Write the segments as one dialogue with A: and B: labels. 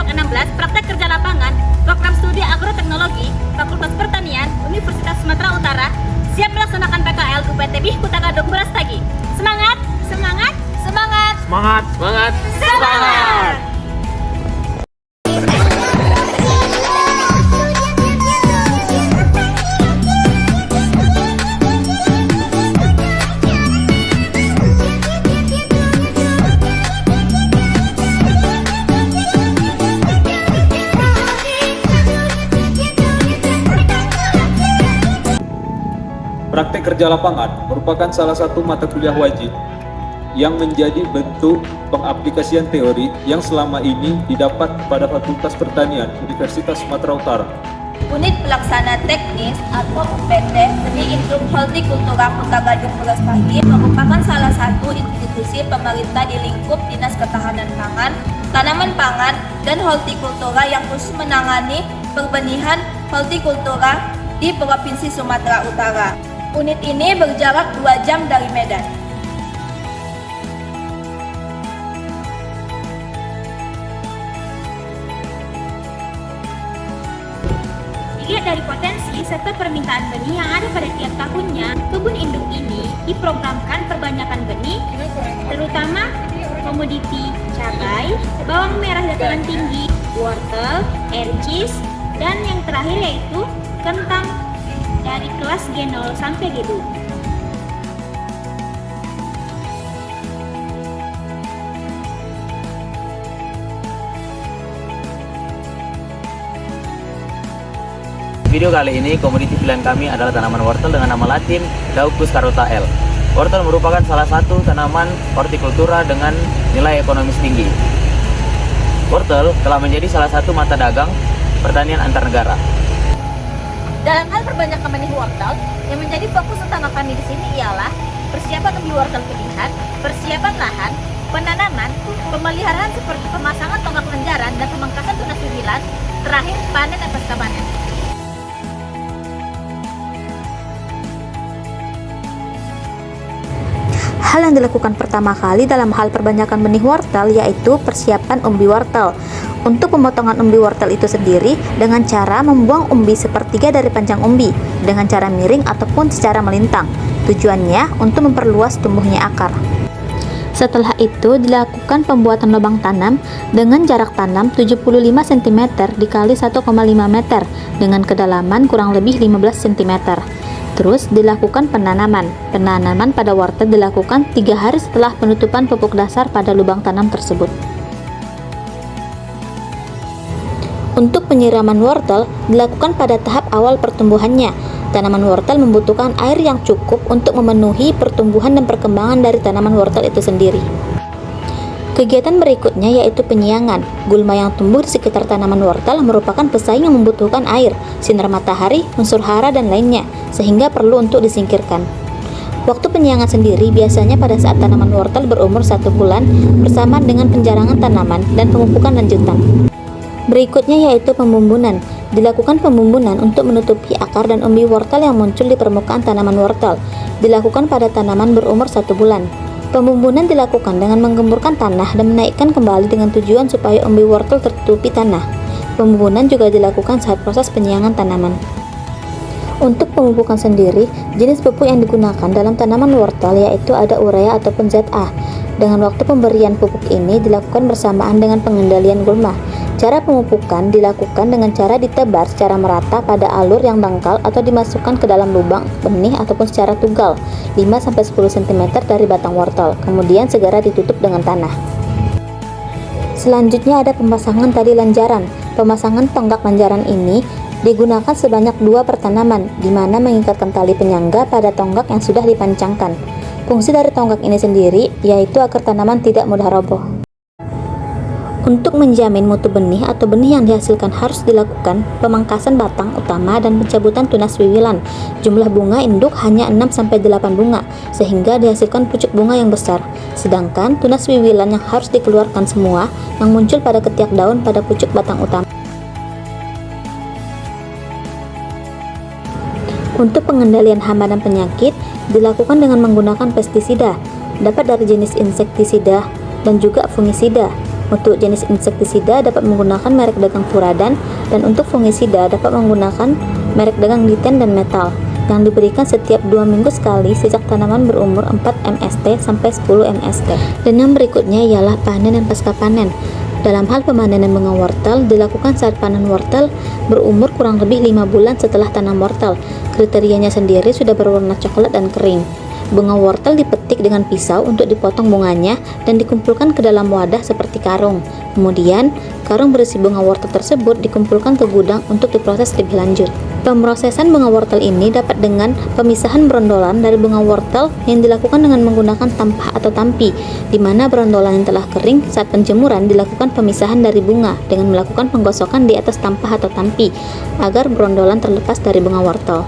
A: 16 praktek kerja lapangan program studi agroteknologi Fakultas Pertanian Universitas Sumatera Utara siap melaksanakan PKL UPT BIH Kuta Gadung Brastagi. Semangat, semangat, semangat,
B: Semangat, semangat,
A: semangat!
C: Praktek kerja lapangan merupakan salah satu mata kuliah wajib yang menjadi bentuk pengaplikasian teori yang selama ini didapat pada Fakultas Pertanian Universitas Sumatera Utara.
D: Unit Pelaksana Teknis atau UPT Benih Induk Hortikultura Kuta Gadung Brastagi merupakan salah satu institusi pemerintah di lingkup Dinas Ketahanan Pangan, Tanaman Pangan, dan Hortikultura yang khusus menangani perbenihan hortikultura di Provinsi Sumatera Utara. Unit ini berjarak 2 jam dari Medan.
A: Dilihat dari potensi serta permintaan benih yang ada pada tiap tahunnya, kebun induk ini diprogramkan perbanyakan benih, terutama komoditi cabai, bawang merah dataran tinggi, wortel, ercis, dan yang terakhir yaitu kentang dari kelas G0 sampai G2.
B: Video kali ini komoditi pilihan kami adalah tanaman wortel dengan nama latin Daucus carota L. Wortel merupakan salah satu tanaman hortikultura dengan nilai ekonomis tinggi. Wortel telah menjadi salah satu mata dagang pertanian antar negara.
A: Dalam hal perbanyakan benih wortel, yang menjadi fokus utama kami di sini ialah persiapan umbi wortel pilihan, persiapan lahan, penanaman, pemeliharaan seperti pemasangan tonggak lenjaran dan pemangkasan tunas wiwilan, terakhir panen dan pasca panen.
E: Hal yang dilakukan pertama kali dalam hal perbanyakan benih wortel yaitu persiapan umbi wortel. Untuk pemotongan umbi wortel itu sendiri dengan cara membuang umbi sepertiga dari panjang umbi dengan cara miring ataupun secara melintang. Tujuannya untuk memperluas tumbuhnya akar. Setelah itu dilakukan pembuatan lubang tanam dengan jarak tanam 75 cm dikali 1,5 meter dengan kedalaman kurang lebih 15 cm. Terus dilakukan penanaman. Penanaman pada wortel dilakukan 3 hari setelah penutupan pupuk dasar pada lubang tanam tersebut. Untuk penyiraman wortel dilakukan pada tahap awal pertumbuhannya. Tanaman wortel membutuhkan air yang cukup untuk memenuhi pertumbuhan dan perkembangan dari tanaman wortel itu sendiri. Kegiatan berikutnya yaitu penyiangan. Gulma yang tumbuh di sekitar tanaman wortel merupakan pesaing yang membutuhkan air, sinar matahari, unsur hara, dan lainnya, sehingga perlu untuk disingkirkan. Waktu penyiangan sendiri biasanya pada saat tanaman wortel berumur 1 bulan bersama dengan penjarangan tanaman dan pemupukan lanjutan. Berikutnya yaitu pembumbunan. Dilakukan pembumbunan untuk menutupi akar dan umbi wortel yang muncul di permukaan tanaman wortel. Dilakukan pada tanaman berumur 1 bulan. Pembumbunan dilakukan dengan menggemburkan tanah dan menaikkan kembali dengan tujuan supaya umbi wortel tertutupi tanah. Pembumbunan juga dilakukan saat proses penyiangan tanaman. Untuk pemupukan sendiri, jenis pupuk yang digunakan dalam tanaman wortel yaitu ada urea ataupun ZA. Dengan waktu pemberian pupuk ini dilakukan bersamaan dengan pengendalian gulma. Cara pemupukan dilakukan dengan cara ditebar secara merata pada alur yang dangkal atau dimasukkan ke dalam lubang benih ataupun secara tunggal 5-10 cm dari batang wortel, kemudian segera ditutup dengan tanah. Selanjutnya ada pemasangan tali lanjaran. Pemasangan tonggak lanjaran ini digunakan sebanyak 2 per tanaman, di mana mengikatkan tali penyangga pada tonggak yang sudah dipancangkan. Fungsi dari tonggak ini sendiri yaitu agar tanaman tidak mudah roboh. Untuk menjamin mutu benih atau benih yang dihasilkan harus dilakukan pemangkasan batang utama dan pencabutan tunas wiwilan. Jumlah bunga induk hanya 6-8 bunga, sehingga dihasilkan pucuk bunga yang besar. Sedangkan tunas wiwilan yang harus dikeluarkan semua yang muncul pada ketiak daun pada pucuk batang utama. Untuk pengendalian hama dan penyakit dilakukan dengan menggunakan pestisida, dapat dari jenis insektisida dan juga fungisida. Untuk jenis insektisida dapat menggunakan merek dagang Furadan, dan untuk fungisida dapat menggunakan merek dagang Liten dan Metal yang diberikan setiap 2 minggu sekali sejak tanaman berumur 4 MST sampai 10 MST. Dan yang berikutnya ialah panen dan pasca panen. Dalam hal pemanenan bunga wortel dilakukan saat panen wortel berumur kurang lebih 5 bulan setelah tanam wortel. Kriterianya sendiri sudah berwarna coklat dan kering. Bunga wortel dipetik dengan pisau untuk dipotong bunganya dan dikumpulkan ke dalam wadah seperti karung. Kemudian, karung berisi bunga wortel tersebut dikumpulkan ke gudang untuk diproses lebih lanjut. Pemrosesan bunga wortel ini dapat dengan pemisahan brondolan dari bunga wortel yang dilakukan dengan menggunakan tampah atau tampi, di mana brondolan yang telah kering saat penjemuran dilakukan pemisahan dari bunga dengan melakukan penggosokan di atas tampah atau tampi agar brondolan terlepas dari bunga wortel.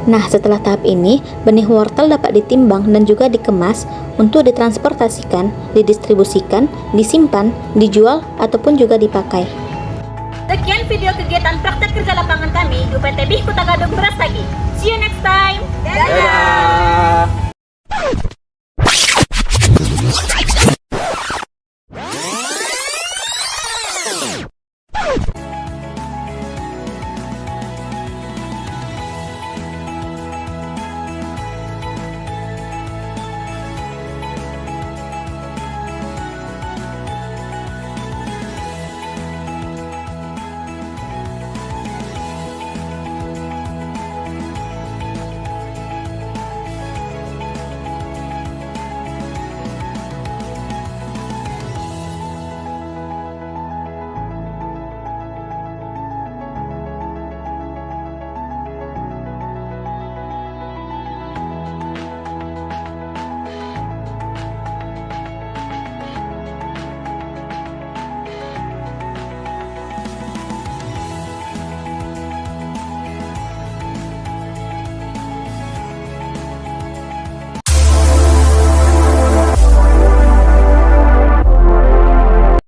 E: Nah, setelah tahap ini, benih wortel dapat ditimbang dan juga dikemas untuk ditransportasikan, didistribusikan, disimpan, dijual, ataupun juga dipakai.
A: Sekian video kegiatan praktek kerja lapangan kami di UPT BIH Kota Gadung Brastagi.